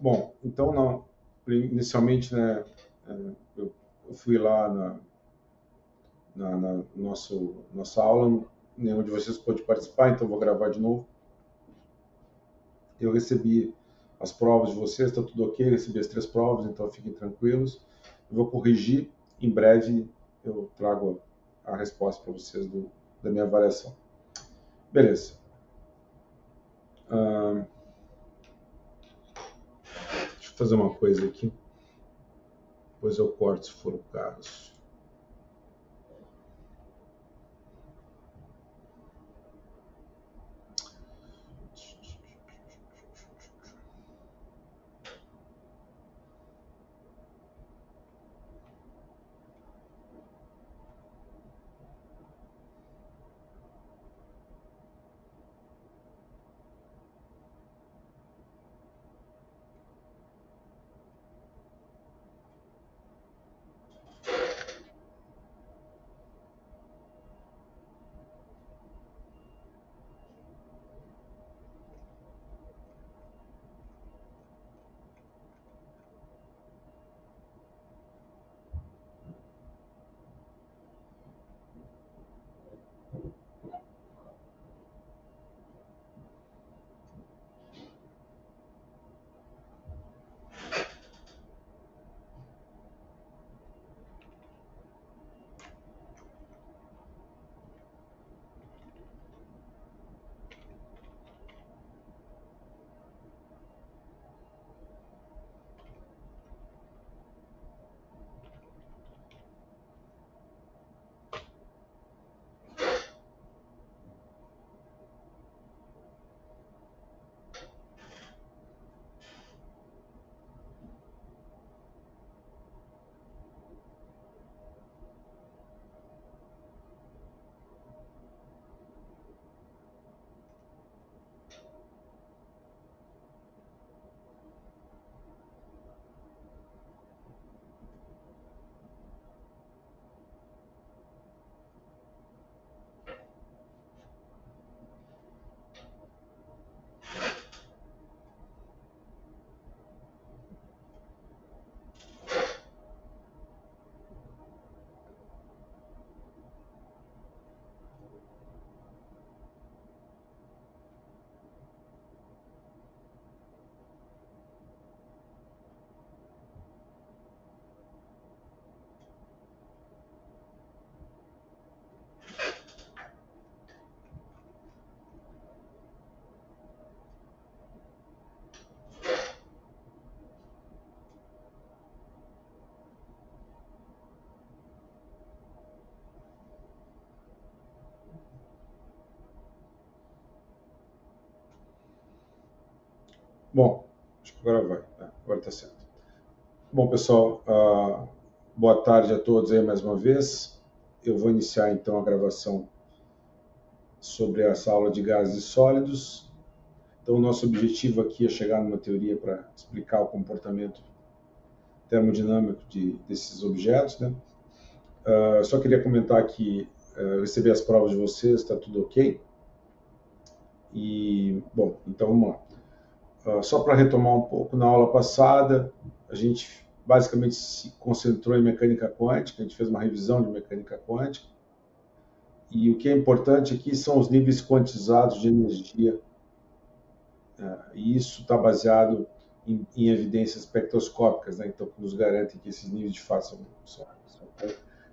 Bom, então, inicialmente, né, eu fui lá na nossa aula, nenhum de vocês pôde participar, então vou gravar de novo. Eu recebi as provas de vocês, está tudo ok, recebi as 3 provas, então fiquem tranquilos. Eu vou corrigir, em breve eu trago a resposta para vocês da minha avaliação. Beleza. Deixa eu fazer uma coisa aqui, depois eu corto se for o caso. Bom, acho que agora vai. Agora está certo. Bom, pessoal, boa tarde a todos aí mais uma vez. Eu vou iniciar então a gravação sobre essa aula de gases e sólidos. Então, o nosso objetivo aqui é chegar numa teoria para explicar o comportamento termodinâmico desses objetos, né? Só queria comentar que eu recebi as provas de vocês, está tudo ok. E, bom, então vamos lá. Só para retomar um pouco, na aula passada, a gente basicamente se concentrou em mecânica quântica, a gente fez uma revisão de mecânica quântica, e o que é importante aqui são os níveis quantizados de energia, e isso está baseado em evidências espectroscópicas, né? Então, que nos garantem que esses níveis de fato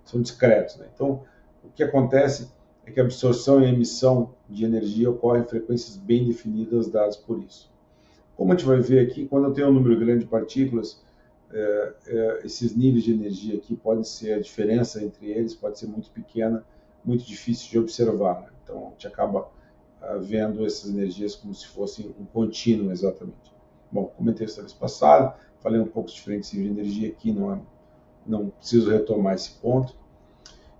são discretos, né? Então, o que acontece é que a absorção e a emissão de energia ocorrem em frequências bem definidas, dadas por isso. Como a gente vai ver aqui, quando eu tenho um número grande de partículas, esses níveis de energia aqui podem ser, a diferença entre eles pode ser muito pequena, muito difícil de observar, né? Então, a gente acaba vendo essas energias como se fossem um contínuo, exatamente. Bom, comentei isso na vez passada, falei um pouco de diferentes níveis de energia aqui, não preciso retomar esse ponto.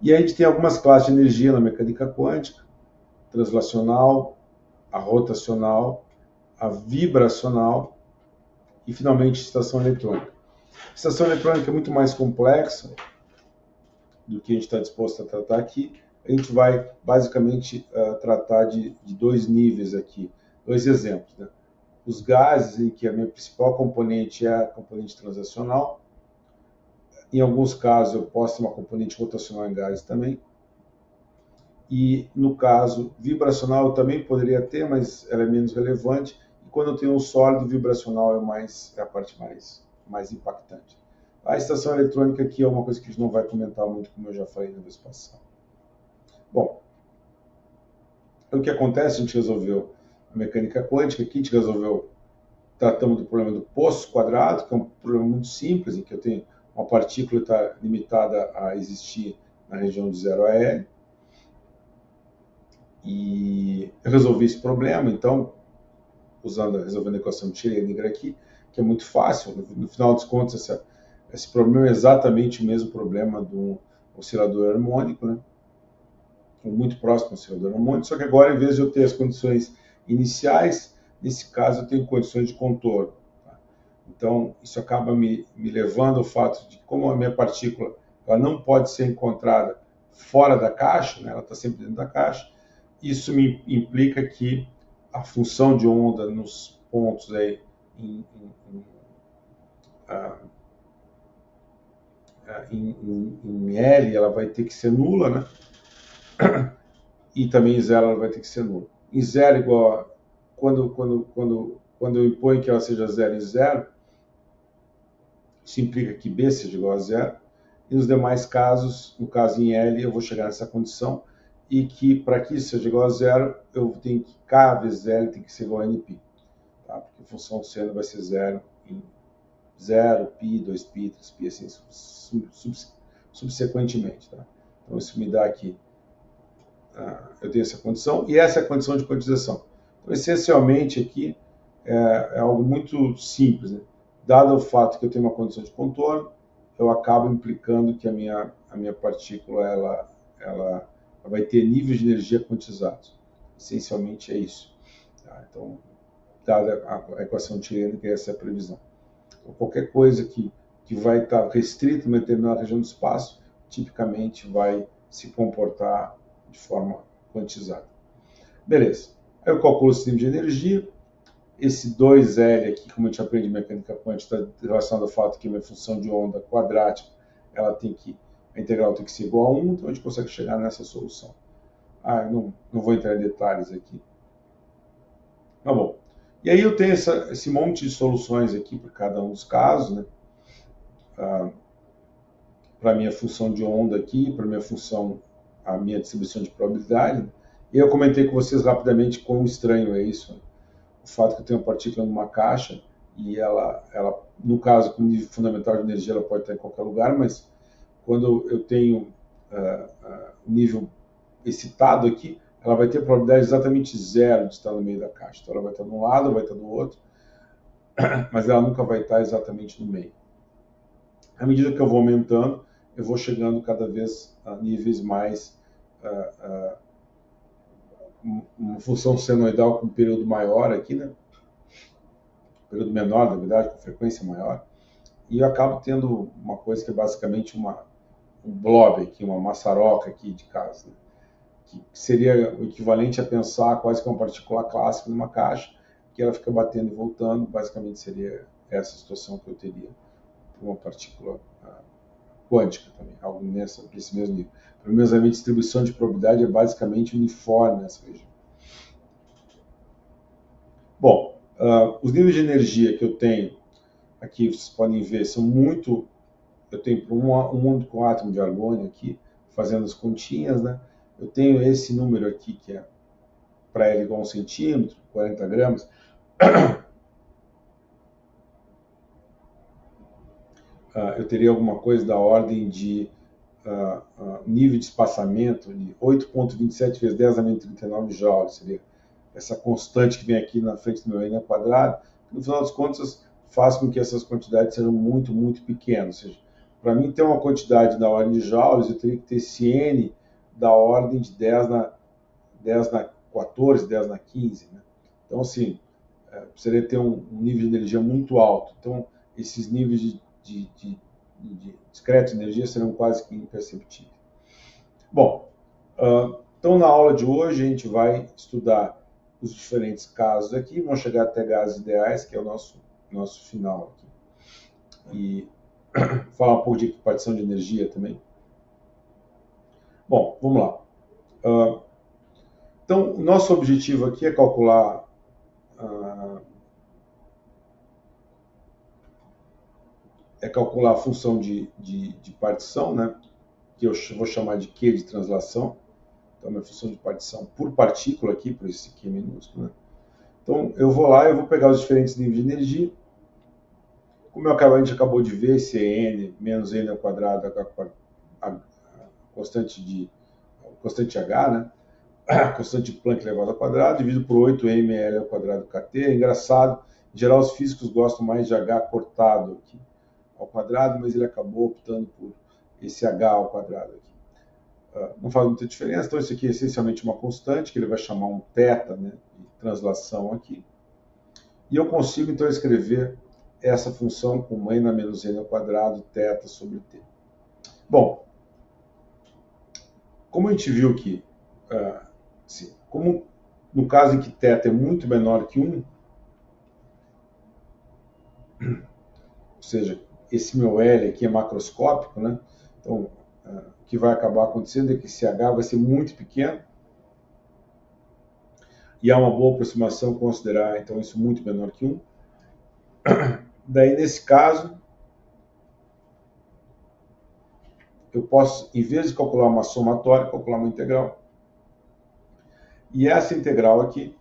E aí a gente tem algumas classes de energia na mecânica quântica: translacional, a rotacional, a vibracional e, finalmente, estação eletrônica. A estação eletrônica é muito mais complexa do que a gente está disposto a tratar aqui. A gente vai, basicamente, tratar de 2 níveis aqui, 2 exemplos, né? os gases, em que a minha principal componente é a componente transacional. Em alguns casos, eu posso ter uma componente rotacional em gases também. E, no caso vibracional, eu também poderia ter, mas ela é menos relevante. E quando eu tenho um sólido, vibracional é a parte mais impactante. A estação eletrônica aqui é uma coisa que a gente não vai comentar muito, como eu já falei na vez passada. Bom, o que acontece? A gente resolveu a mecânica quântica, aqui a gente tratamos do problema do poço quadrado, que é um problema muito simples, em que eu tenho uma partícula que está limitada a existir na região de 0 a L. E eu resolvi esse problema, então, resolvendo a equação de Schrödinger aqui, que é muito fácil. No final dos contos, esse problema é exatamente o mesmo problema do oscilador harmônico, né? Muito próximo ao oscilador harmônico, só que agora, em vez de eu ter as condições iniciais, nesse caso eu tenho condições de contorno. Tá? Então, isso acaba me levando ao fato de como a minha partícula ela não pode ser encontrada fora da caixa, né? Ela está sempre dentro da caixa. Isso me implica que a função de onda nos pontos aí em L ela vai ter que ser nula, né? E também em zero ela vai ter que ser nula. Em zero igual a, quando eu imponho que ela seja zero em zero, isso implica que B seja igual a zero. E nos demais casos, no caso em L, eu vou chegar nessa condição e que para que isso seja igual a zero, eu tenho que K vezes L tem que ser igual a Nπ. Tá? Porque a função seno vai ser zero em 0, π, 2π, 3π, assim subsequentemente. Tá? Então isso me dá aqui, eu tenho essa condição, e essa é a condição de quantização. Então, essencialmente aqui é algo muito simples. Né? Dado o fato que eu tenho uma condição de contorno, eu acabo implicando que a minha partícula ela vai ter níveis de energia quantizados. Essencialmente é isso. Tá? Então, dada a equação de Schrödinger, essa é a previsão. Então, qualquer coisa que vai estar restrita em uma determinada região do espaço, tipicamente vai se comportar de forma quantizada. Beleza. Aí eu calculo o sistema de energia. Esse 2L aqui, como a gente aprende em mecânica quântica, está relacionado ao fato que a minha função de onda quadrática, a integral tem que ser igual a 1, então a gente consegue chegar nessa solução. Eu não vou entrar em detalhes aqui. Tá bom. E aí eu tenho esse monte de soluções aqui para cada um dos casos, né? Para a minha função de onda aqui, para a minha distribuição de probabilidade. E eu comentei com vocês rapidamente quão estranho é isso. Né? O fato que eu tenho uma partícula numa caixa e ela no caso, com nível fundamental de energia, ela pode estar em qualquer lugar, mas quando eu tenho nível excitado aqui, ela vai ter probabilidade exatamente zero de estar no meio da caixa. Então ela vai estar de um lado, vai estar do outro, mas ela nunca vai estar exatamente no meio. À medida que eu vou aumentando, eu vou chegando cada vez a níveis mais uma função senoidal com um período maior aqui, né? Período menor, na verdade, com frequência maior. E eu acabo tendo uma coisa que é basicamente um blob aqui, uma maçaroca aqui de casa, né? Que seria o equivalente a pensar quase que uma partícula clássica numa caixa, que ela fica batendo e voltando. Basicamente seria essa situação que eu teria para uma partícula quântica também, algo nesse mesmo nível. Pelo menos a minha distribuição de probabilidade é basicamente uniforme nessa região. Bom, os níveis de energia que eu tenho aqui, vocês podem ver, são muito... Eu tenho para um único átomo de argônio aqui, fazendo as continhas, né? Eu tenho esse número aqui, que é para L igual a 1 centímetro, 40 gramas. Eu teria alguma coisa da ordem de nível de espaçamento de 8,27 vezes 10 a menos 39 joules. Seria essa constante que vem aqui na frente do meu N ao quadrado. No final das contas, faz com que essas quantidades sejam muito, muito pequenas. Ou seja, para mim ter uma quantidade da ordem de joules, eu teria que ter esse N da ordem de 10 na 14, 10 na 15. Né? Então, assim, precisaria ter um nível de energia muito alto. Então, esses níveis de discretos de energia serão quase que imperceptíveis. Bom, então na aula de hoje a gente vai estudar os diferentes casos aqui, vão chegar até gases ideais, que é o nosso final aqui. E falar um pouco de equipartição de energia também. Bom, vamos lá. Então, o nosso objetivo aqui é calcular a função de partição, né? Que eu vou chamar de Q de translação. Então, minha função de partição por partícula aqui, por esse Q minúsculo, né? Então, eu vou lá e vou pegar os diferentes níveis de energia. Como a gente acabou de ver, esse é n menos n ao quadrado, a constante h, né? A constante de Planck elevado ao quadrado, dividido por 8ml ao quadrado kt. É engraçado, em geral os físicos gostam mais de h cortado aqui ao quadrado, mas ele acabou optando por esse h ao quadrado aqui. Não faz muita diferença, então isso aqui é essencialmente uma constante, que ele vai chamar um θ, né, de translação aqui. E eu consigo então escrever essa função com n menos n ao quadrado, θ sobre t. Bom, como a gente viu que, como no caso em que θ é muito menor que 1, ou seja, esse meu L aqui é macroscópico, né? Então, o que vai acabar acontecendo é que esse H vai ser muito pequeno, e há uma boa aproximação considerar, então, isso muito menor que 1. Daí, nesse caso, eu posso, em vez de calcular uma somatória, calcular uma integral. E essa integral aqui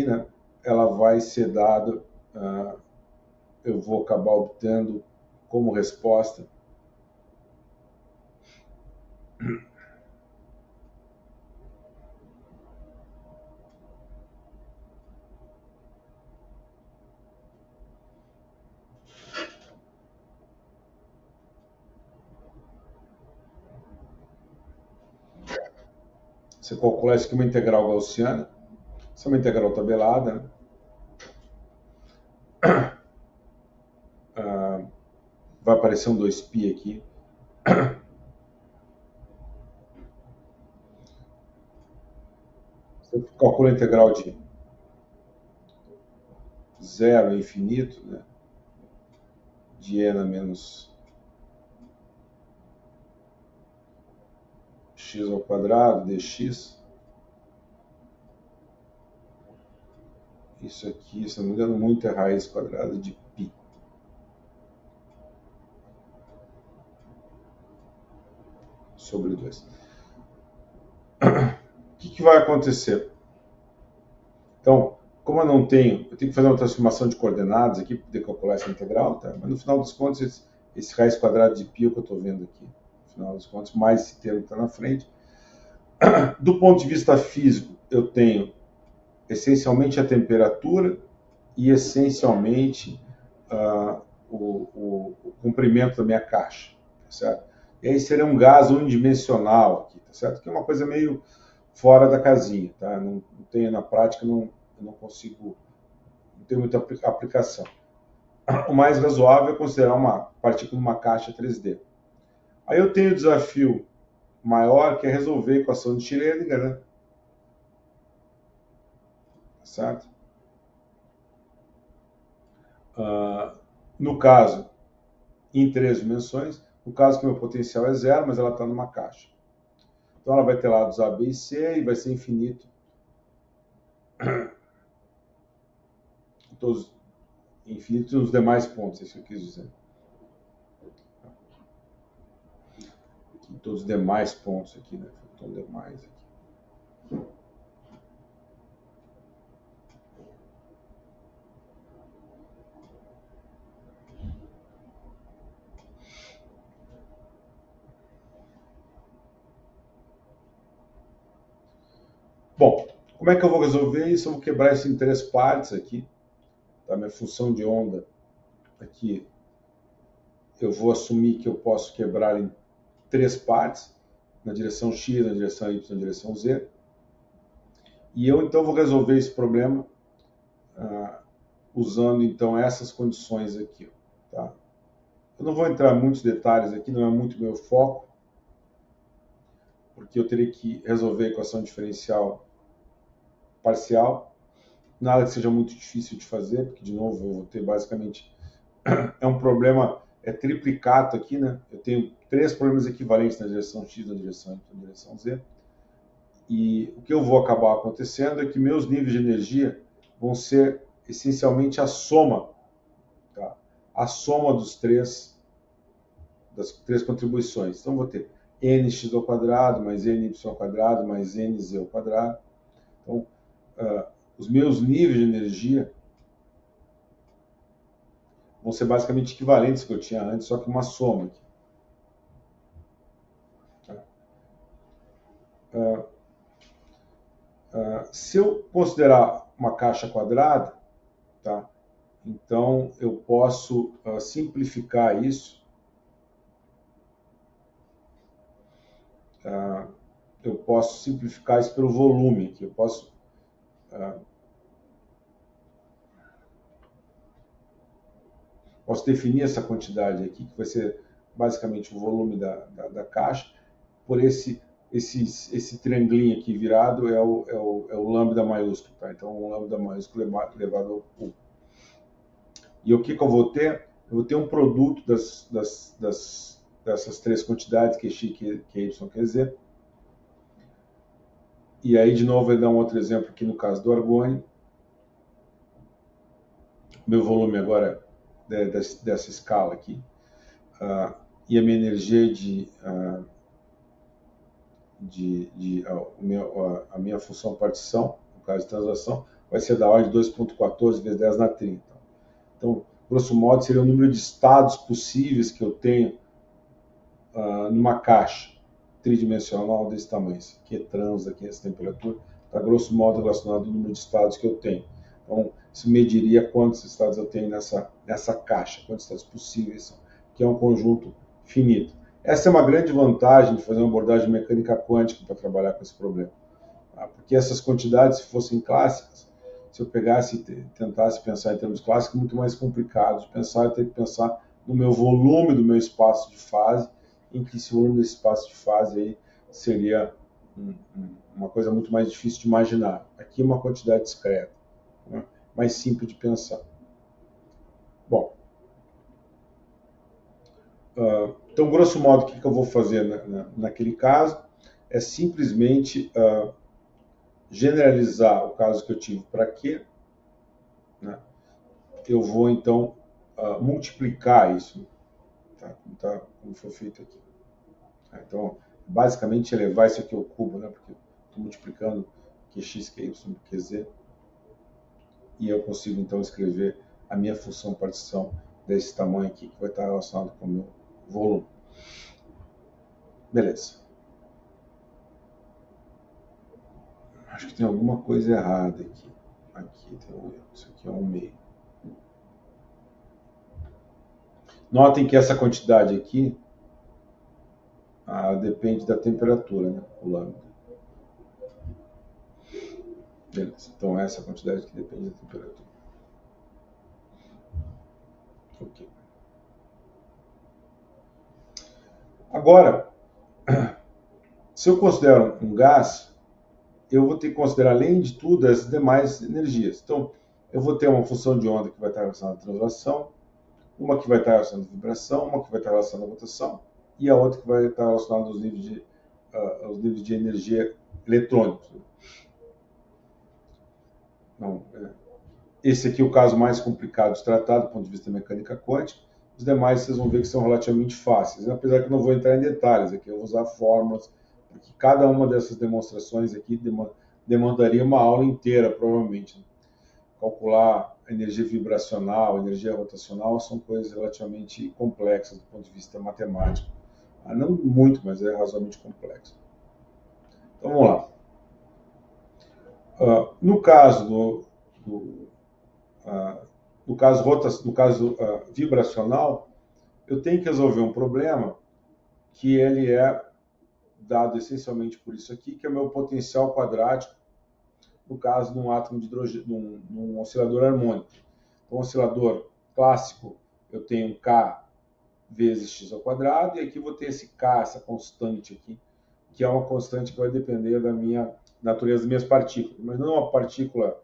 né, ela vai ser dada, eu vou acabar obtendo como resposta você calcular isso aqui uma integral gaussiana, essa é uma integral tabelada, né? Vai aparecer um 2π aqui. Você calcula a integral de 0 a infinito, né? De n menos x ao quadrado dx. Isso aqui, se não me engano, muito é raiz quadrada de π. Sobre 2. O que vai acontecer? Então, como eu não tenho, eu tenho que fazer uma transformação de coordenadas aqui para poder calcular essa integral, tá? Mas no final dos contos, esse raiz quadrada de π é o que eu estou vendo aqui. No final dos contos, mais esse termo que está na frente. Do ponto de vista físico, eu tenho essencialmente a temperatura e essencialmente o comprimento da minha caixa, tá certo? E aí seria um gás unidimensional aqui, tá certo? Que é uma coisa meio fora da casinha, tá? Não tenho na prática, eu não consigo, não tem muita aplicação. O mais razoável é considerar uma partícula numa caixa 3D. Aí eu tenho o desafio maior, que é resolver a equação de Schrödinger, né? Certo? No caso, em 3 dimensões, no caso que meu potencial é 0, mas ela está numa caixa. Então ela vai ter lados A, B e C e vai ser infinito. Infinito nos demais pontos, é isso que eu quis dizer. Em todos os demais pontos aqui, né? Faltam demais aqui. Bom, como é que eu vou resolver isso? Eu vou quebrar isso em 3 partes aqui. Tá? Minha função de onda aqui, eu vou assumir que eu posso quebrar em 3 partes, na direção x, na direção y, na direção z. E eu então vou resolver esse problema usando então essas condições aqui. Tá? Eu não vou entrar em muitos detalhes aqui, não é muito meu foco, porque eu teria que resolver a equação diferencial parcial. Nada que seja muito difícil de fazer, porque, de novo, eu vou ter basicamente... É um problema, é triplicato aqui, né? Eu tenho 3 problemas equivalentes na direção X, na direção Y, na direção Z. E o que eu vou acabar acontecendo é que meus níveis de energia vão ser essencialmente a soma, tá? A soma das 3 contribuições. Então, vou ter nx ao quadrado, mais ny ao quadrado, mais nz ao quadrado. Então, os meus níveis de energia vão ser basicamente equivalentes ao que eu tinha antes, só que uma soma aqui. Se eu considerar uma caixa quadrada, tá? Então eu posso simplificar isso. Eu posso simplificar isso pelo volume, que eu posso definir essa quantidade aqui, que vai ser basicamente o volume da caixa, por esse triangulinho aqui virado é o lambda maiúsculo. Tá? Então, o lambda maiúsculo elevado ao cubo. E o que eu vou ter? Eu vou ter um produto dessas 3 quantidades, QX, QY, QZ. E aí, de novo, eu vou dar um outro exemplo aqui no caso do argônio. Meu volume agora é dessa escala aqui. E a minha energia a minha função partição, no caso de translação, vai ser da ordem de 2,14 vezes 10 na 30. Então, grosso modo, seria o número de estados possíveis que eu tenho numa caixa tridimensional desse tamanho. Esse aqui é trans, aqui é essa temperatura, está grosso modo relacionado ao número de estados que eu tenho. Então, isso mediria quantos estados eu tenho nessa caixa, quantos estados possíveis são, que é um conjunto finito. Essa é uma grande vantagem de fazer uma abordagem mecânica quântica para trabalhar com esse problema. Tá? Porque essas quantidades, se fossem clássicas, se eu pegasse e tentasse pensar em termos clássicos, é muito mais complicado de pensar. Eu teria que pensar no meu volume do meu espaço de fase, em que esse volume desse espaço de fase aí seria uma coisa muito mais difícil de imaginar. Aqui é uma quantidade discreta, né? Mais simples de pensar. Bom, então, grosso modo, o que eu vou fazer naquele caso é simplesmente generalizar o caso que eu tive para Q, né? Eu vou, então, multiplicar isso, tá? Como foi feito aqui. Então, basicamente, elevar isso aqui ao cubo, né? Porque estou multiplicando QX, QY, QZ, e eu consigo, então, escrever a minha função partição desse tamanho aqui, que vai estar relacionado com o meu volume. Beleza. Acho que tem alguma coisa errada aqui. Aqui tem um erro. Isso aqui é 1/2. Notem que essa quantidade aqui depende da temperatura, né? O lambda. Beleza. Então essa quantidade aqui depende da temperatura. Ok. Agora, se eu considero um gás, eu vou ter que considerar, além de tudo, as demais energias. Então, eu vou ter uma função de onda que vai estar relacionada à translação, uma que vai estar relacionada à vibração, uma que vai estar relacionada à rotação, e a outra que vai estar relacionada aos níveis de energia eletrônicos. Então, esse aqui é o caso mais complicado de tratar do ponto de vista da mecânica quântica. Os demais vocês vão ver que são relativamente fáceis, apesar que eu não vou entrar em detalhes aqui, eu vou usar fórmulas, porque cada uma dessas demonstrações aqui demandaria uma aula inteira, provavelmente. Calcular energia vibracional, energia rotacional, são coisas relativamente complexas do ponto de vista matemático. Não muito, mas é razoavelmente complexo. Então vamos lá. No caso vibracional, eu tenho que resolver um problema que ele é dado essencialmente por isso aqui, que é o meu potencial quadrático, no caso de um átomo de hidrogênio, num oscilador harmônico. Então, o oscilador clássico, eu tenho K vezes x ao quadrado, e aqui vou ter esse K, essa constante aqui, que é uma constante que vai depender da minha natureza das minhas partículas. Mas não uma partícula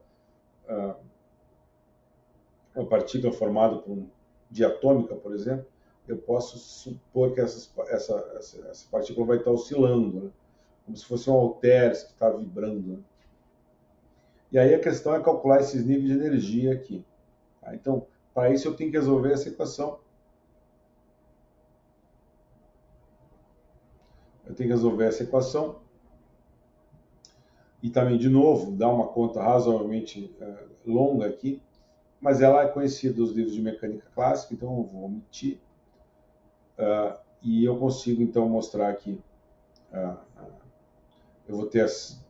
formada por diatômica, por exemplo, eu posso supor que essa partícula vai estar oscilando, né? Como se fosse um halteres que está vibrando. Né? E aí a questão é calcular esses níveis de energia aqui. Tá? Então, para isso eu tenho que resolver essa equação. Eu tenho que resolver essa equação. E também, de novo, dar uma conta razoavelmente longa aqui, mas ela é conhecida dos livros de mecânica clássica, então eu vou omitir. E eu consigo, então, mostrar aqui. Eu vou ter esse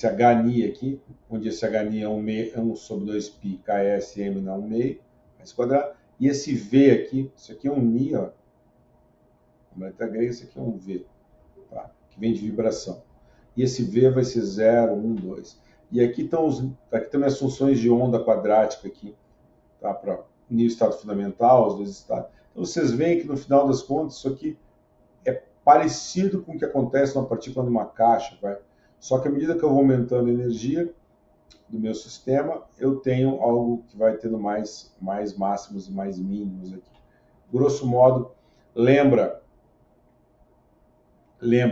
Hni aqui, onde esse Hni é 1 sobre 2π KSM na 1 meio, esse quadrado. E esse V aqui, isso aqui é um Ni, ó. Na letra grega, isso aqui é um V, tá? Que vem de vibração. E esse V vai ser 0, 1, 2. E aqui estão as funções de onda quadrática aqui, tá? Para nível estado fundamental, os dois estados. Então vocês veem que no final das contas isso aqui é parecido com o que acontece numa partícula numa caixa, vai? Só que à medida que eu vou aumentando a energia do meu sistema, eu tenho algo que vai tendo mais máximos e mais mínimos aqui. Grosso modo, lembra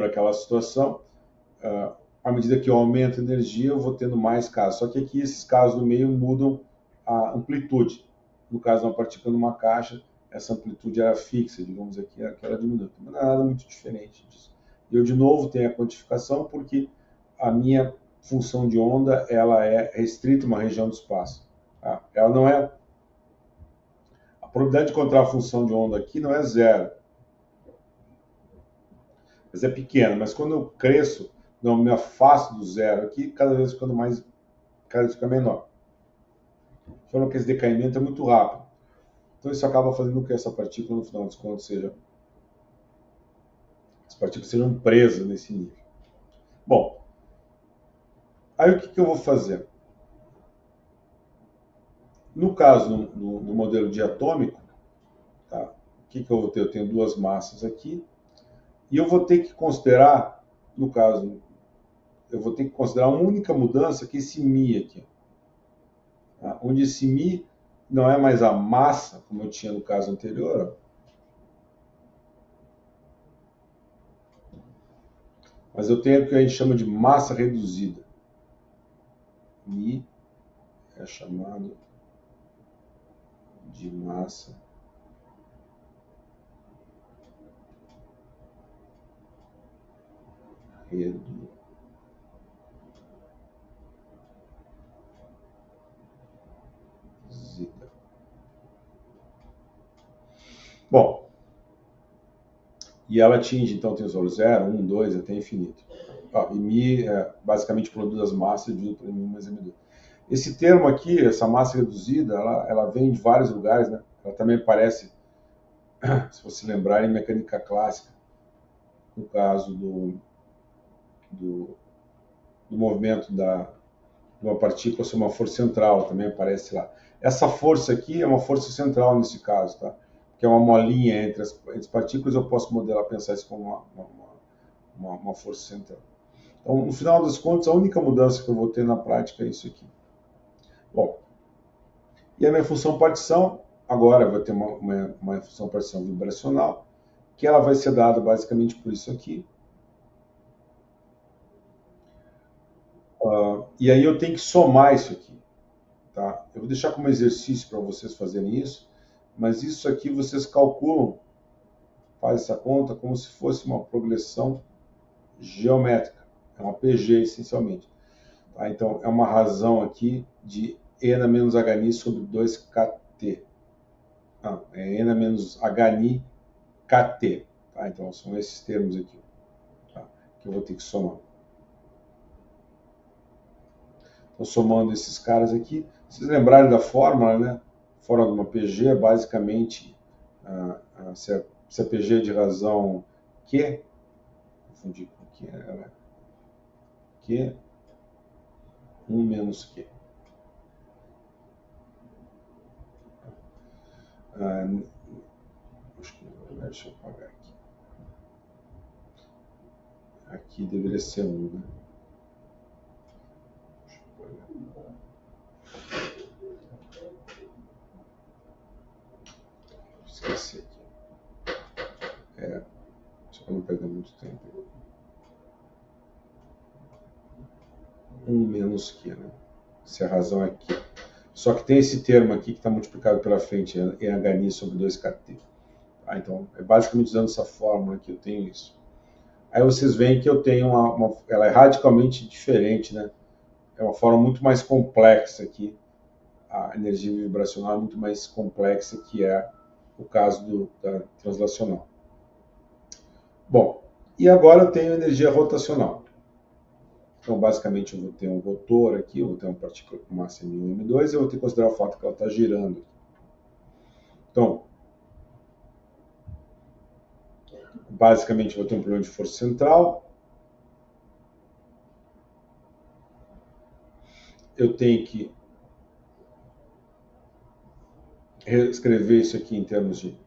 aquela situação, à medida que eu aumento a energia, eu vou tendo mais casos. Só que aqui esses casos no meio mudam a amplitude. No caso de uma partícula numa caixa, essa amplitude era fixa, digamos aqui, aquela diminuta. Mas não é nada muito diferente disso. Eu, de novo, tenho a quantificação porque a minha função de onda ela é restrita a uma região do espaço. Tá? Ela não é... A probabilidade de encontrar a função de onda aqui não é zero. Mas é pequena. Mas quando eu cresço, não me afasto do zero aqui, cada vez fica menor. Falando que esse decaimento é muito rápido. Então isso acaba fazendo com que essa partícula, no final dos contos, as partículas sejam presas nesse nível. Bom, aí o que eu vou fazer? No caso, no modelo diatômico, tá? O que eu vou ter? Eu tenho duas massas aqui, e eu vou ter que considerar, no caso, eu vou ter que considerar uma única mudança, que é esse μ aqui. Tá? Onde esse μ não é mais a massa, como eu tinha no caso anterior, mas eu tenho o que a gente chama de massa reduzida. μ é chamado de massa reduzida. Bom, e ela atinge, então, tem os valores 0, 1, 2, até infinito. E μ basicamente produz as massas dividido por μ mais m2. Esse termo aqui, essa massa reduzida, ela vem de vários lugares, né? Ela também aparece, se você lembrar, em mecânica clássica, no caso do movimento de uma partícula sobre uma força central, também aparece lá. Essa força aqui é uma força central nesse caso, tá? Que é uma molinha entre as partículas, eu posso modelar, pensar isso como uma força central. Então, no final das contas, a única mudança que eu vou ter na prática é isso aqui. Bom, e a minha função partição, agora vai ter uma função partição vibracional, que ela vai ser dada basicamente por isso aqui. E aí eu tenho que somar isso aqui. Tá? Eu vou deixar como exercício para vocês fazerem isso, mas isso aqui vocês calculam, faz essa conta como se fosse uma progressão geométrica, é uma PG essencialmente. Tá? Então é uma razão aqui de N menos Hni sobre 2KT. Não, é N menos Hni KT. Tá? Então são esses termos aqui, tá? Que eu vou ter que somar. Então, somando esses caras aqui, vocês lembrarem da fórmula, né? A fórmula de uma PG é basicamente se a PG é de razão Q, confundi com Q, Q 1 menos Q. Acho que deixa eu apagar aqui. Aqui deveria ser 1, né? Esqueci aqui. Só para não perder muito tempo. 1 menos Q, né? Se a razão é Q. Só que tem esse termo aqui que está multiplicado pela frente, é H sobre 2KT. Então, é basicamente usando essa fórmula que eu tenho isso. Aí vocês veem que eu tenho ela é radicalmente diferente, né? É uma forma muito mais complexa aqui. A energia vibracional é muito mais complexa, que é o caso da translacional. Bom, e agora eu tenho energia rotacional. Então, basicamente, eu vou ter um rotor aqui, eu vou ter uma partícula com massa M1 e M2, e eu vou ter que considerar o fato que ela está girando. Então, basicamente, eu vou ter um problema de força central. Eu tenho que reescrever isso aqui em termos de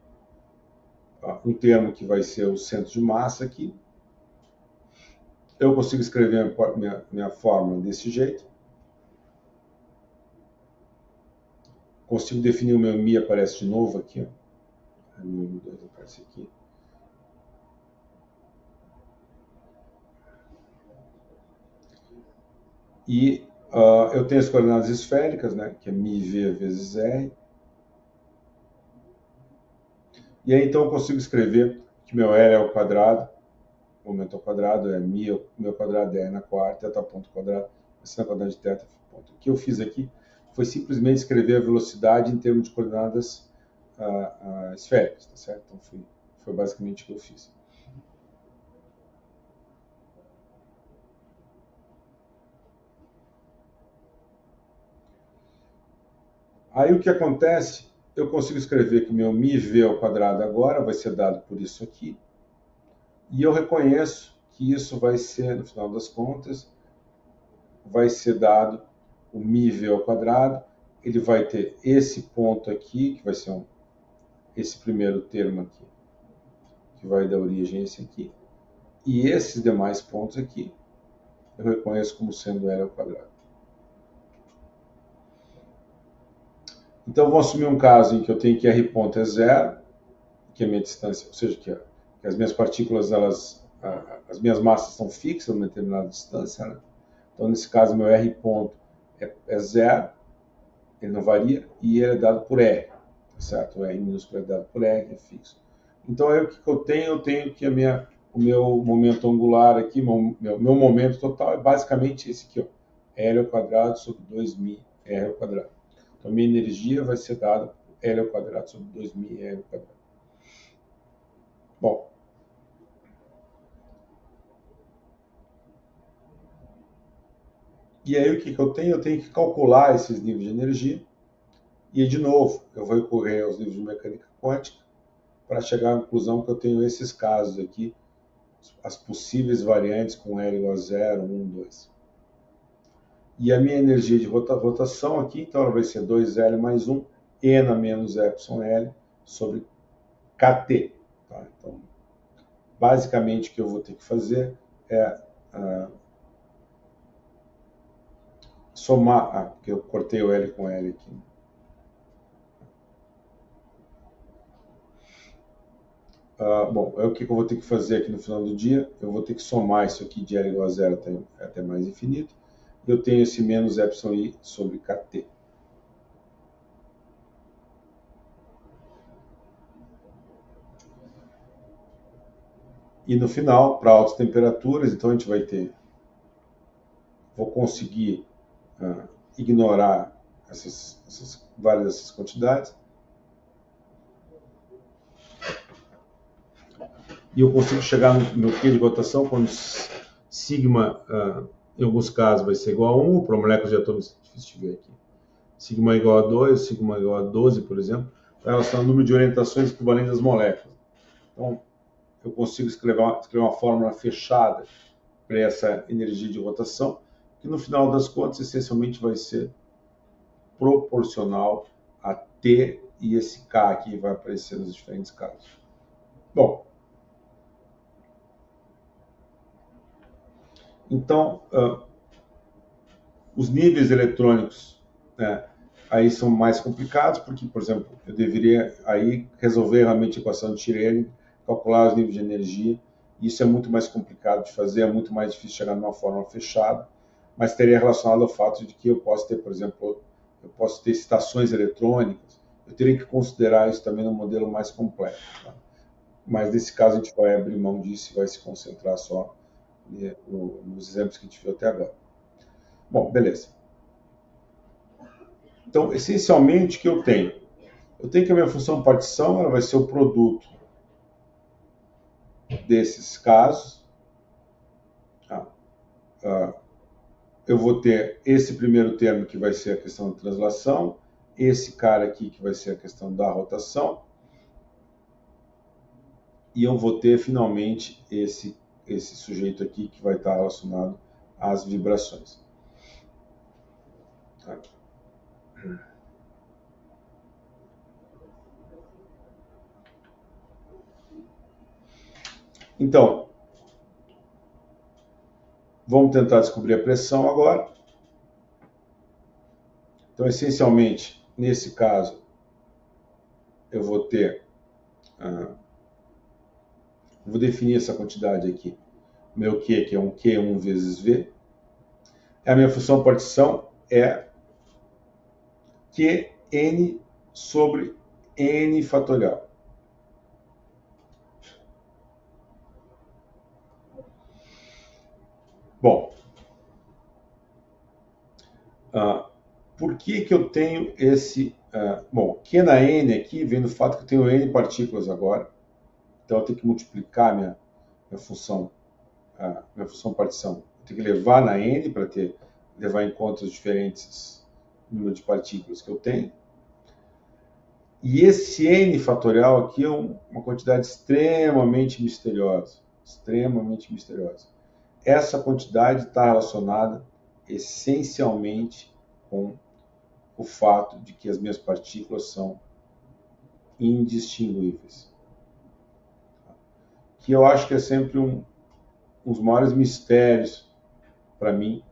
um termo que vai ser o centro de massa aqui. Eu consigo escrever minha fórmula desse jeito. Consigo definir o meu Mi, aparece de novo aqui. Ó. Mi 2 aparece aqui. E eu tenho as coordenadas esféricas, né, que é μv vezes r. E aí, então, eu consigo escrever que meu L é ao quadrado, o momento ao quadrado é mi, meu quadrado é r na quarta, θ ponto quadrado, assim na quadrada de θ ponto. O que eu fiz aqui foi simplesmente escrever a velocidade em termos de coordenadas esféricas, tá certo? Então, foi basicamente o que eu fiz. Aí, o que acontece? Eu consigo escrever que meu μv ao quadrado agora vai ser dado por isso aqui. E eu reconheço que isso vai ser, no final das contas, vai ser dado o μv ao quadrado. Ele vai ter esse ponto aqui, que vai ser esse primeiro termo aqui, que vai dar origem a esse aqui. E esses demais pontos aqui, eu reconheço como sendo L ao quadrado. Então, vou assumir um caso em que eu tenho que R ponto é zero, que é a minha distância, ou seja, que as minhas partículas, as minhas massas estão fixas a uma determinada distância, né? Então, nesse caso, meu R ponto é zero, ele não varia, e ele é dado por R, tá certo? O R minúsculo é dado por R, é fixo. Então, aí o que eu tenho? Eu tenho que o meu momento angular aqui, meu momento total é basicamente esse aqui, ó, L ao quadrado sobre 2μ R ao quadrado. Então, a minha energia vai ser dada por L ao quadrado sobre 2μ R ao quadrado. Bom, e aí o que eu tenho? Eu tenho que calcular esses níveis de energia. E, de novo, eu vou recorrer aos livros de mecânica quântica para chegar à conclusão que eu tenho esses casos aqui, as possíveis variantes com L igual a 0, 1, 2. E a minha energia de rotação aqui, então, ela vai ser 2L mais 1, N menos εL sobre KT. Tá? Então, basicamente, o que eu vou ter que fazer é somar, porque eu cortei o L com L aqui. Bom, o que eu vou ter que fazer aqui no final do dia? Eu vou ter que somar isso aqui de L igual a 0 até mais infinito. Eu tenho esse menos εi sobre KT. E no final, para altas temperaturas, então a gente vai ter... Vou conseguir ignorar várias dessas quantidades. E eu consigo chegar no meu Q de rotação quando sigma, em alguns casos, vai ser igual a 1, para moléculas de átomos, difícil de ver aqui. Sigma é igual a 2, sigma é igual a 12, por exemplo, para relacionar o número de orientações equivalentes das moléculas. Então, eu consigo escrever uma fórmula fechada para essa energia de rotação, que no final das contas, essencialmente vai ser proporcional a T e esse K aqui vai aparecer nos diferentes casos. Bom, então, os níveis eletrônicos, né, aí são mais complicados, porque, por exemplo, eu deveria aí resolver realmente a equação de Schrödinger, calcular os níveis de energia. Isso é muito mais complicado de fazer, é muito mais difícil chegar numa fórmula fechada, mas estaria relacionado ao fato de que eu posso ter, por exemplo, eu posso ter estações eletrônicas. Eu teria que considerar isso também no modelo mais complexo. Tá? Mas nesse caso a gente vai abrir mão disso e vai se concentrar só nos exemplos que a gente viu até agora. Bom, beleza. Então, essencialmente, o que eu tenho? Eu tenho que a minha função partição ela vai ser o produto desses casos. Eu vou ter esse primeiro termo que vai ser a questão da translação, esse cara aqui que vai ser a questão da rotação, e eu vou ter finalmente esse sujeito aqui que vai estar relacionado às vibrações. Então, vamos tentar descobrir a pressão agora. Então, essencialmente, nesse caso, eu vou ter... vou definir essa quantidade aqui. Meu Q, que é um Q1 vezes V. A minha função partição é Qn sobre N fatorial. Bom, por que eu tenho esse... bom, Q na N aqui vem do fato que eu tenho N partículas agora. Então eu tenho que multiplicar minha função partição. Eu tenho que levar na N para levar em conta os diferentes números de partículas que eu tenho. E esse N fatorial aqui é uma quantidade extremamente misteriosa. Extremamente misteriosa. Essa quantidade está relacionada essencialmente com o fato de que as minhas partículas são indistinguíveis. Que eu acho que é sempre um dos maiores mistérios para mim,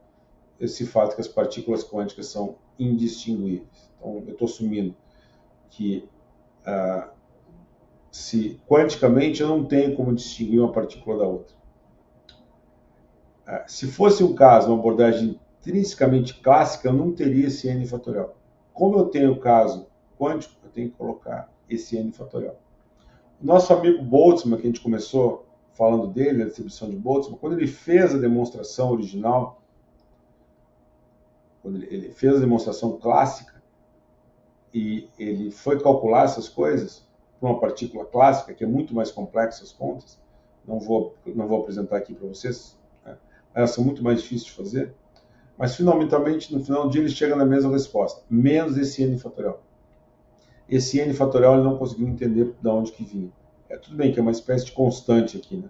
esse fato que as partículas quânticas são indistinguíveis. Então, eu estou assumindo que se quanticamente eu não tenho como distinguir uma partícula da outra. Se fosse um caso, uma abordagem intrinsecamente clássica, eu não teria esse N fatorial. Como eu tenho o caso quântico, eu tenho que colocar esse N fatorial. O nosso amigo Boltzmann, que a gente começou falando dele, a distribuição de Boltzmann, quando ele fez a demonstração original, quando ele fez a demonstração clássica, e ele foi calcular essas coisas para uma partícula clássica, que é muito mais complexa as contas, não vou apresentar aqui para vocês, né? Elas são muito mais difíceis de fazer, mas finalmente, no final do dia, ele chega na mesma resposta, menos esse N fatorial. Esse N fatorial ele não conseguiu entender de onde que vinha. Tudo bem que é uma espécie de constante aqui, né?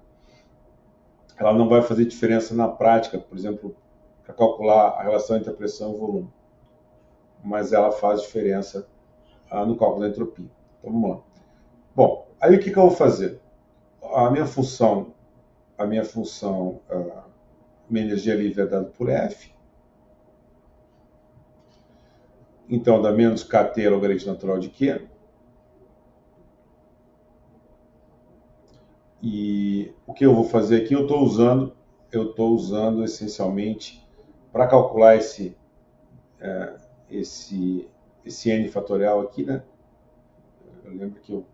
Ela não vai fazer diferença na prática, por exemplo, para calcular a relação entre a pressão e o volume. Mas ela faz diferença no cálculo da entropia. Então vamos lá. Bom, aí o que eu vou fazer? Minha energia livre é dada por F. Então dá menos kT logaritmo natural de Q. E o que eu vou fazer aqui, eu estou usando essencialmente para calcular esse N fatorial aqui, né? Eu lembro que eu...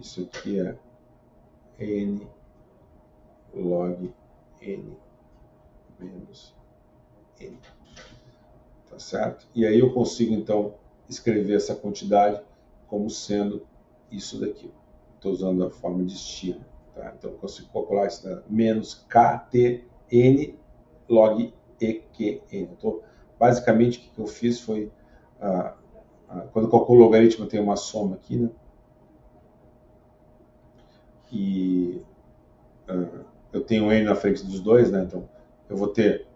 Isso aqui é N log N menos N. Tá certo? E aí eu consigo, então, escrever essa quantidade como sendo isso daqui. Estou usando a forma de estima. Tá? Então, eu consigo calcular isso, né? Menos KTN log EQN. Então, basicamente, o que eu fiz foi quando eu calculo o logaritmo, eu tenho uma soma aqui, né? E eu tenho um n na frente dos dois, né? Então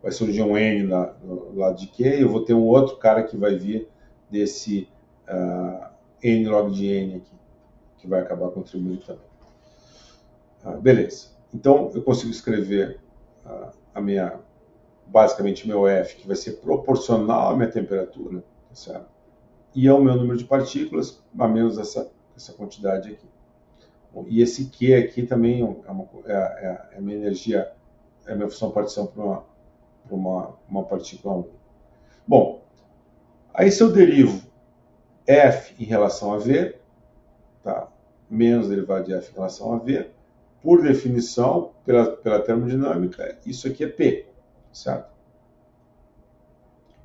vai surgir um n no lado de Q, e eu vou ter um outro cara que vai vir desse n log de n aqui, que vai acabar contribuindo também. Beleza. Então, eu consigo escrever basicamente meu F, que vai ser proporcional à minha temperatura, certo? E ao meu número de partículas, a menos essa quantidade aqui. Bom, e esse Q aqui também é a minha energia, é a minha função partição para uma partícula única. Bom, aí se eu derivo F em relação a V, tá? Menos derivado de F em relação a V, por definição, pela termodinâmica, isso aqui é P, certo?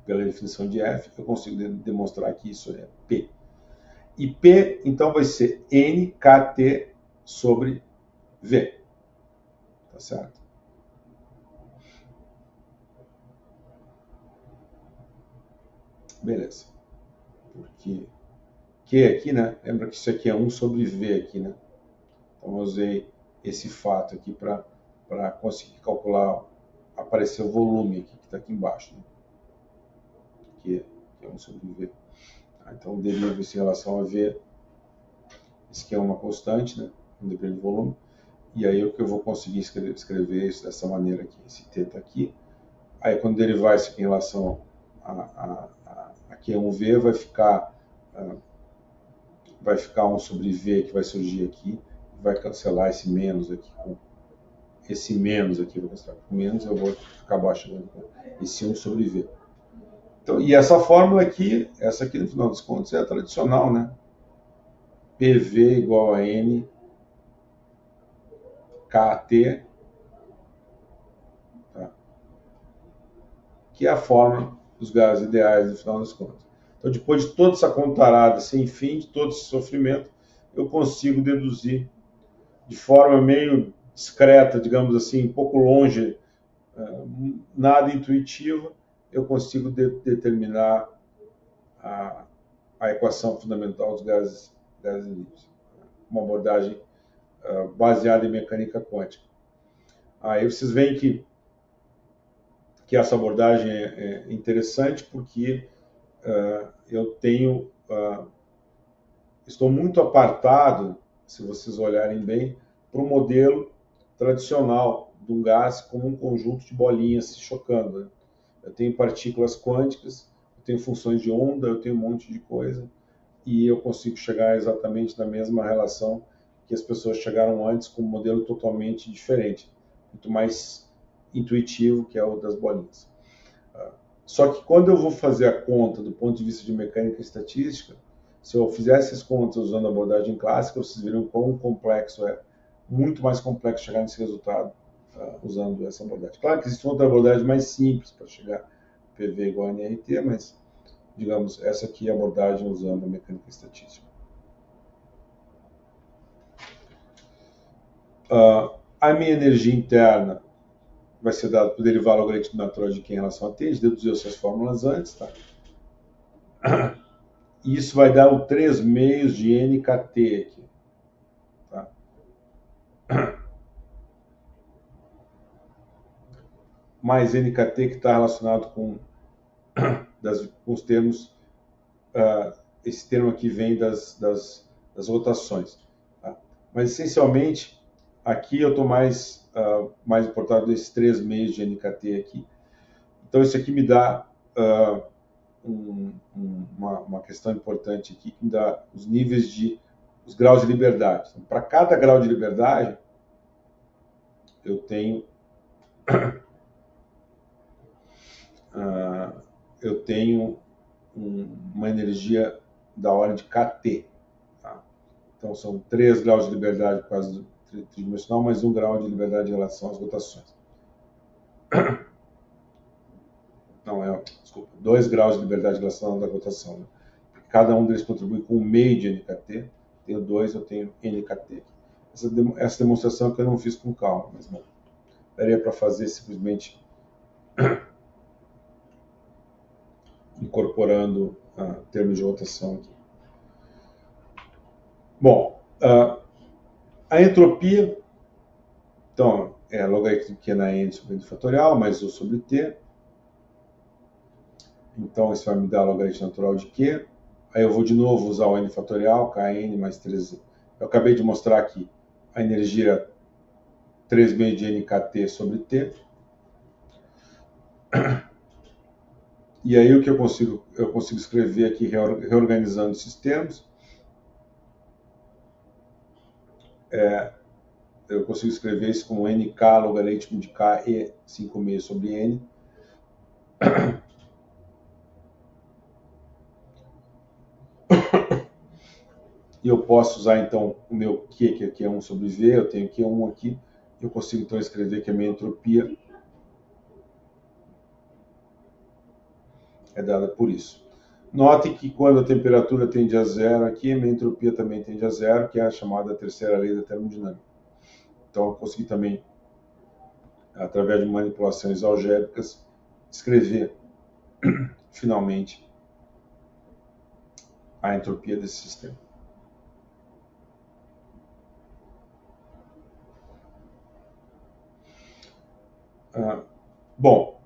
Pela definição de F, eu consigo demonstrar que isso é P. E P, então, vai ser NKT sobre V. Tá certo? Beleza. Porque Q aqui, né? Lembra que isso aqui é 1 sobre V aqui, né? Então, eu usei esse fato aqui para conseguir calcular, aparecer o volume aqui, que está aqui embaixo, né? Que é 1 sobre V. Então, derivo isso em relação a V. Isso aqui é uma constante, né? Não depende do volume. E aí o que eu vou conseguir escrever isso dessa maneira aqui. Esse T está aqui. Aí quando derivar isso aqui em relação a Q1V, vai ficar 1 sobre V que vai surgir aqui. Vai cancelar esse menos aqui com esse menos aqui, vou cancelar com menos, eu vou acabar chegando com esse 1 sobre V. Então, e essa fórmula aqui, essa aqui no final dos contos é a tradicional, né? PV igual a N KT, tá? Que é a fórmula dos gases ideais no final das contas. Então, depois de toda essa contarada sem fim, de todo esse sofrimento, eu consigo deduzir de forma meio discreta, digamos assim, um pouco longe, nada intuitiva, eu consigo determinar a equação fundamental dos gases livres. Uma abordagem baseada em mecânica quântica. Aí vocês veem que essa abordagem é interessante porque eu estou muito apartado, se vocês olharem bem, para o modelo tradicional de um gás como um conjunto de bolinhas se chocando, né? Eu tenho partículas quânticas, eu tenho funções de onda, eu tenho um monte de coisa, e eu consigo chegar exatamente na mesma relação que as pessoas chegaram antes, com um modelo totalmente diferente, muito mais intuitivo, que é o das bolinhas. Só que quando eu vou fazer a conta do ponto de vista de mecânica estatística, se eu fizesse as contas usando a abordagem clássica, vocês viram quão complexo é, muito mais complexo chegar nesse resultado usando essa abordagem. Claro que existe outra abordagem mais simples para chegar a PV igual a nRT, mas, digamos, essa aqui é a abordagem usando a mecânica estatística. A minha energia interna vai ser dada por derivar o logaritmo natural de Q em relação a T, a gente deduziu essas fórmulas antes, tá? E isso vai dar o 3 meios de NKT aqui. Tá? Mais NKT que está relacionado com os termos, esse termo aqui vem das rotações. Tá? Mas, essencialmente, aqui eu estou mais importado desses 3 meios de NKT aqui. Então, isso aqui me dá uma questão importante aqui, que me dá os graus de liberdade. Então, para cada grau de liberdade, eu tenho uma energia da ordem de KT. Tá? Então, são 3 graus de liberdade por causa do tridimensional, mais 1 grau de liberdade em relação às rotações. Não, desculpa, 2 graus de liberdade em relação à rotação. Né? Cada um deles contribui com 1 meio de NKT. Tenho 2, eu tenho NKT. Essa demonstração que eu não fiz com calma, mas bom, daria para fazer simplesmente incorporando termos de rotação aqui. Bom, a entropia, então, é logaritmo de Q na N sobre N fatorial, mais U sobre T. Então, isso vai me dar logaritmo natural de Q. Aí eu vou de novo usar o N fatorial, Kn mais 3. Eu acabei de mostrar aqui a energia 3 meio de NKT sobre T. E aí o que eu consigo escrever aqui, reorganizando esses termos, eu consigo escrever isso como NK logaritmo de K e 5,5 sobre N. E eu posso usar então o meu Q, que aqui é 1 sobre V, eu tenho Q1 aqui, eu consigo então escrever que a minha entropia é dada por isso. Note que quando a temperatura tende a zero aqui, a minha entropia também tende a zero, que é a chamada terceira lei da termodinâmica. Então eu consegui também, através de manipulações algébricas, escrever finalmente a entropia desse sistema. Bom,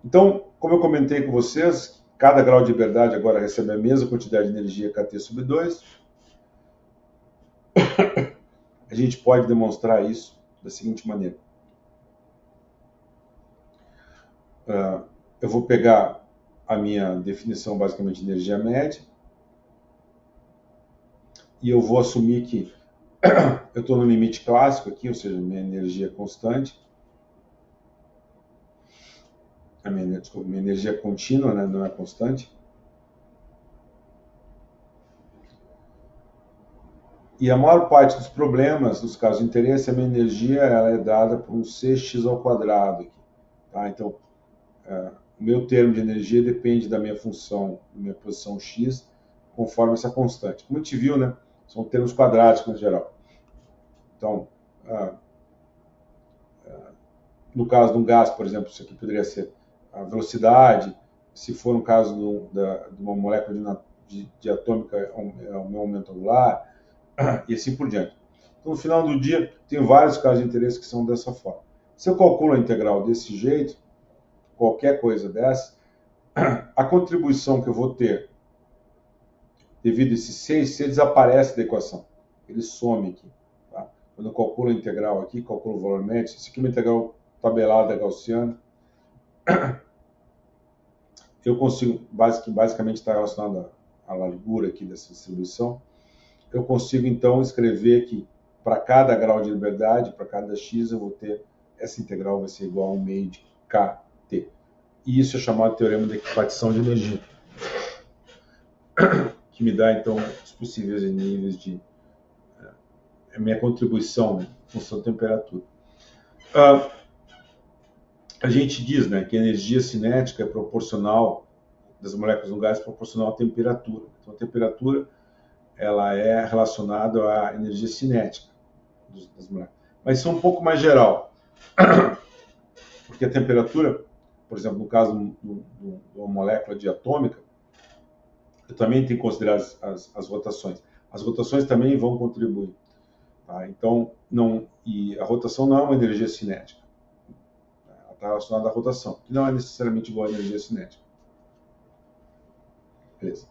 então, como eu comentei com vocês, cada grau de liberdade agora recebe a mesma quantidade de energia kT sobre 2. A gente pode demonstrar isso da seguinte maneira. Eu vou pegar a minha definição basicamente de energia média e eu vou assumir que eu estou no limite clássico aqui, ou seja, minha energia é constante. Minha energia é contínua, né, não é constante. E a maior parte dos problemas, dos casos de interesse, a minha energia ela é dada por um Cx ao quadrado aqui. Tá? Então, o meu termo de energia depende da minha função, da minha posição x, conforme essa constante. Como a gente viu, né, são termos quadráticos em geral. Então, no caso de um gás, por exemplo, isso aqui poderia ser a velocidade. Se for no caso de uma molécula de atômica, é o meu aumento angular, e assim por diante. Então, no final do dia, tem vários casos de interesse que são dessa forma. Se eu calculo a integral desse jeito, qualquer coisa dessa, a contribuição que eu vou ter devido a esse C desaparece da equação. Ele some aqui. Tá? Quando eu calculo a integral aqui, calculo o valor médio, isso aqui é uma integral tabelada gaussiana, eu consigo, basicamente está relacionado à largura aqui dessa distribuição, eu consigo então escrever que para cada grau de liberdade, para cada x, eu vou ter, essa integral vai ser igual a 1 meio de kT. E isso é chamado de teorema da equipartição de energia, que me dá então os possíveis níveis de a minha contribuição, né, em função da temperatura. A gente diz, né, que a energia cinética é proporcional das moléculas no gás, proporcional à temperatura. Então a temperatura ela é relacionada à energia cinética das moléculas. Mas isso é um pouco mais geral, porque a temperatura, por exemplo, no caso de uma molécula diatômica, eu também tenho que considerar as rotações. As rotações também vão contribuir. Tá? Então, e a rotação não é uma energia cinética. Ela está relacionada à rotação, que não é necessariamente igual à energia cinética. Beleza.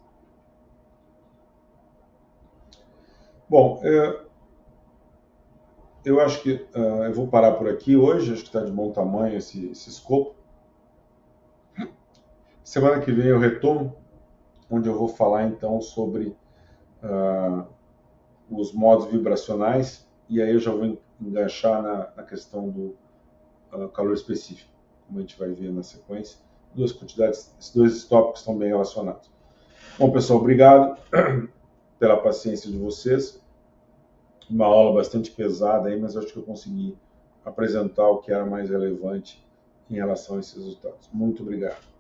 Bom, eu acho que eu vou parar por aqui hoje. Acho que está de bom tamanho esse escopo. Semana que vem eu retomo, onde eu vou falar então sobre os modos vibracionais, e aí eu já vou enganchar na questão do calor específico, como a gente vai ver na sequência. Esses dois tópicos estão bem relacionados. Bom, pessoal, obrigado pela paciência de vocês. Uma aula bastante pesada aí, mas acho que eu consegui apresentar o que era mais relevante em relação a esses resultados. Muito obrigado.